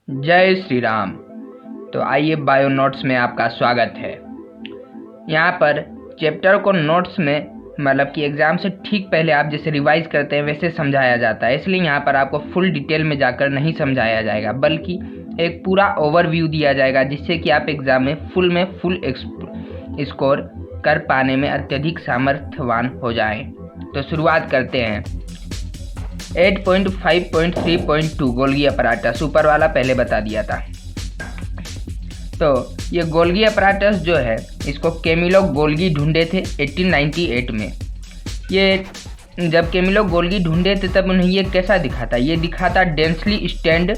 जय श्री राम। तो आइए बायो नोट्स में आपका स्वागत है। यहाँ पर चैप्टर को नोट्स में मतलब कि एग्ज़ाम से ठीक पहले आप जैसे रिवाइज करते हैं वैसे समझाया जाता है, इसलिए यहाँ पर आपको फुल डिटेल में जाकर नहीं समझाया जाएगा, बल्कि एक पूरा ओवरव्यू दिया जाएगा जिससे कि आप एग्ज़ाम में फुल स्कोर कर पाने में अत्यधिक सामर्थ्यवान हो जाएं। तो शुरुआत करते हैं। 8.5.3.2 गोल्गी अपराटस, ऊपर वाला पहले बता दिया था। तो ये गोल्गी अपराटस जो है इसको कैमिलो गोल्गी ढूंढे थे 1898 में। ये जब कैमिलो गोल्गी ढूंढे थे तब उन्हें ये कैसा दिखा था? ये दिखा था densely stained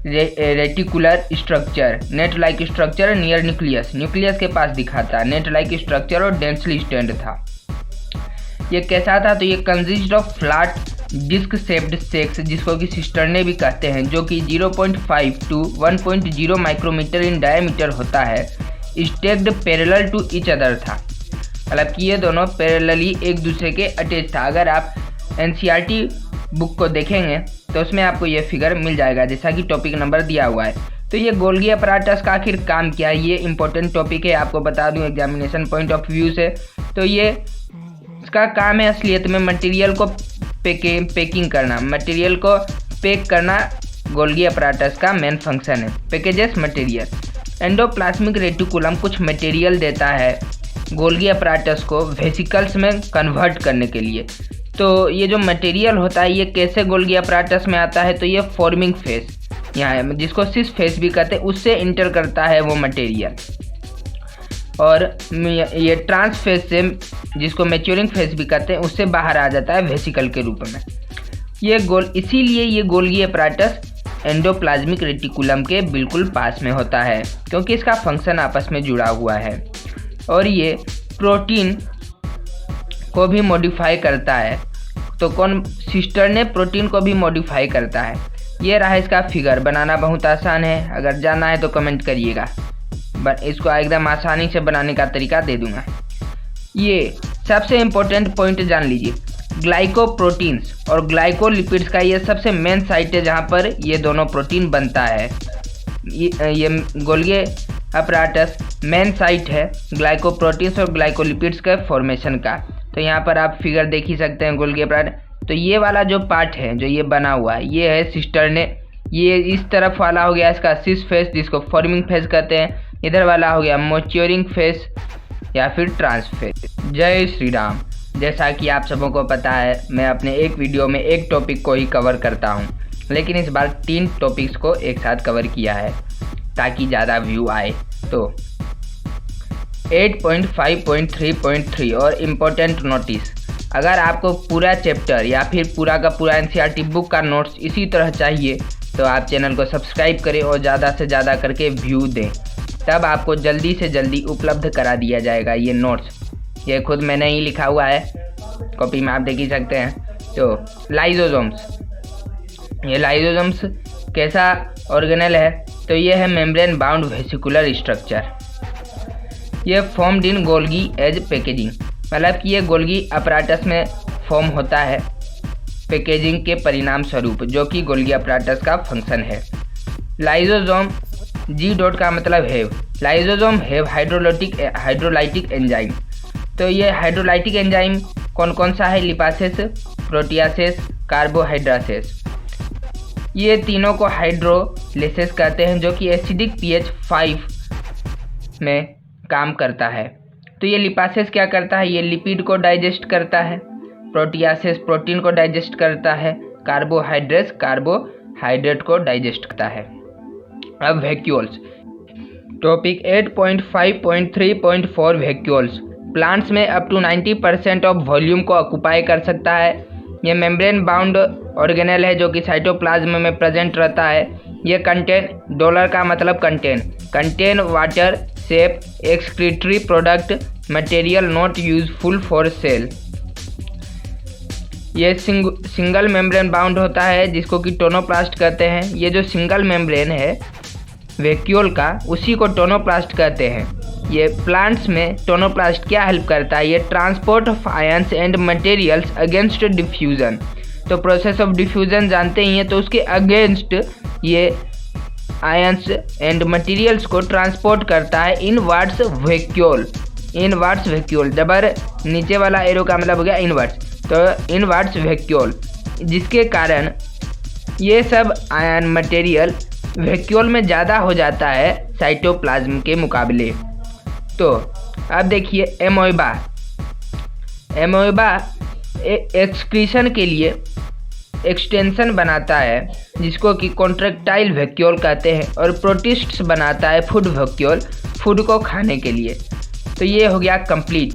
reticular structure, net like structure near nucleus के पास दिखा था। नेट लाइक स्ट्रक्चर और डेंसली स्टैंड था। ये कैसा था? तो ये consist of flat disc shaped sacs, जिसको कि सिस्टर्ने भी कहते हैं, जो कि 0.5 to 1.0 माइक्रोमीटर इन डायमीटर होता है। Stacked parallel to each other था, मतलब कि ये दोनों पैरेलली एक दूसरे के अटैच था। अगर आप एनसीईआरटी बुक को देखेंगे तो उसमें आपको ये फिगर मिल जाएगा जैसा कि टॉपिक नंबर दिया हुआ है। तो ये गोल्गी अपराटस का आखिर काम क्या है, ये इंपॉर्टेंट टॉपिक है, आपको बता दूं एग्जामिनेशन पॉइंट ऑफ व्यू से। तो ये इसका काम है असलियत में मटेरियल को पैकिंग करना, मटेरियल को पैक करना गोल्गी अपराटस का मेन फंक्शन है। पैकेजेस मटेरियल, एंडोप्लाज्मिक रेटिकुलम कुछ मटेरियल देता है गोल्गी अपराटस को वेसिकल्स में कन्वर्ट करने के लिए। तो ये जो मटेरियल होता है ये कैसे गोल्गी अपराटस में आता है? तो ये फॉर्मिंग फेस, यहाँ जिसको सिस फेस भी कहते हैं, उससे इंटर करता है वो मटेरियल। और ये ट्रांस फेज से, जिसको मैच्योरिंग फेज भी कहते हैं, उससे बाहर आ जाता है वेसिकल के रूप में। इसीलिए ये गोल्गी अपराटस एंडोप्लाज्मिक रेटिकुलम के बिल्कुल पास में होता है, क्योंकि इसका फंक्शन आपस में जुड़ा हुआ है। और ये प्रोटीन को भी मॉडिफाई करता है। तो कौन? सिस्टर्ने प्रोटीन को भी मॉडिफाई करता है। ये रहा इसका फिगर, बनाना बहुत आसान है, अगर जानना है तो कमेंट करिएगा, इसको एकदम आसानी से बनाने का तरीका दे दूंगा। ये सबसे इम्पोर्टेंट पॉइंट जान लीजिए, ग्लाइकोप्रोटीन्स और ग्लाइकोलिपिड्स का ये सबसे मेन साइट है जहाँ पर ये दोनों प्रोटीन बनता है। ये गोल्गी अपराटस मेन साइट है ग्लाइकोप्रोटीन्स और ग्लाइकोलिपिड्स का फॉर्मेशन का। तो यहाँ पर आप फिगर देख ही सकते हैं गोल्गी अपराटस। तो ये वाला जो पार्ट है जो ये बना हुआ है ये है सिस्टर्ने, ये इस तरफ वाला हो गया इसका सिस फेस, जिसको फॉर्मिंग फेस कहते हैं। इधर वाला हो गया मैच्योरिंग फेस या फिर ट्रांस फेस। जय श्री राम। जैसा कि आप सबों को पता है मैं अपने एक वीडियो में एक टॉपिक को ही कवर करता हूं, लेकिन इस बार 3 टॉपिक्स को एक साथ कवर किया है ताकि ज़्यादा व्यू आए। तो 8.5.3.3 और इम्पोर्टेंट नोटिस, अगर आपको पूरा चैप्टर या फिर पूरा का पूरा एनसीईआरटी बुक का नोट्स इसी तरह चाहिए तो आप चैनल को सब्सक्राइब करें और ज़्यादा से ज़्यादा करके व्यू दें, तब आपको जल्दी से जल्दी उपलब्ध करा दिया जाएगा ये नोट्स। ये खुद मैंने ही लिखा हुआ है, कॉपी में आप देख ही सकते हैं। तो लाइजोसोम्स, ये लाइजोसोम्स कैसा ऑर्गेनेल है? तो ये है मेम्ब्रेन बाउंड वेसिकुलर स्ट्रक्चर। ये formed in Golgi as packaging, मतलब कि ये गोल्गी अपराटस में फॉर्म होता है पैकेजिंग के परिणाम स्वरूप, जो कि गोल्गी अपराटस का फंक्शन है। लाइजोसोम, जी डॉट का मतलब have, lysosome have hydrolytic enzyme. तो ये हाइड्रोलाइटिक एंजाइम कौन कौन सा है? लिपासेस, प्रोटियासेस, कार्बोहाइड्रासेस। ये तीनों को हाइड्रोलेसेस कहते हैं, जो कि एसिडिक pH 5 में काम करता है। तो ये लिपासेस क्या करता है? ये लिपिड को डाइजेस्ट करता है, प्रोटियासेस प्रोटीन को डाइजेस्ट करता है, कार्बोहाइड्रेट को डाइजेस्ट करता है। अब वैक्यूल्स, टॉपिक 8.5.3.4 वैक्यूल्स प्लांट्स में अप टू 90% ऑफ वॉल्यूम को ऑक्युपाई कर सकता है। ये मेम्ब्रेन बाउंड ऑर्गेनेल है जो कि साइटोप्लाज्म में प्रेजेंट रहता है। ये कंटेन, डॉलर का मतलब contain water shape excretory product material not useful for sale. ये सिंगल मेम्ब्रेन बाउंड होता है जिसको कि टोनोप्लास्ट कहते हैं। ये जो सिंगल मेम्ब्रेन है वैक्यूल का, उसी को टोनोप्लास्ट कहते हैं। ये प्लांट्स में टोनोप्लास्ट क्या हेल्प करता है? ये transport of ions and materials against diffusion. तो प्रोसेस ऑफ डिफ्यूजन जानते ही हैं, तो उसके अगेंस्ट ये आयंस एंड मटेरियल्स को ट्रांसपोर्ट करता है इनवर्ड्स वैक्यूल। इनवर्ड्स वैक्यूल, जबर नीचे वाला एरो का मतलब हो गया इनवर्ड्स, तो इनवर्ड्स वैक्यूल, जिसके कारण ये सब आयन मटेरियल वैक्यूल में ज़्यादा हो जाता है साइटोप्लाज्म के मुकाबले। तो अब देखिए एमोइबा। एमोइबा एक्सक्रीशन के लिए एक्सटेंशन बनाता है जिसको कि कॉन्ट्रैक्टाइल वैक्यूल कहते हैं, और प्रोटिस्ट्स बनाता है फूड वैक्यूल, फूड को खाने के लिए। तो ये हो गया कंप्लीट।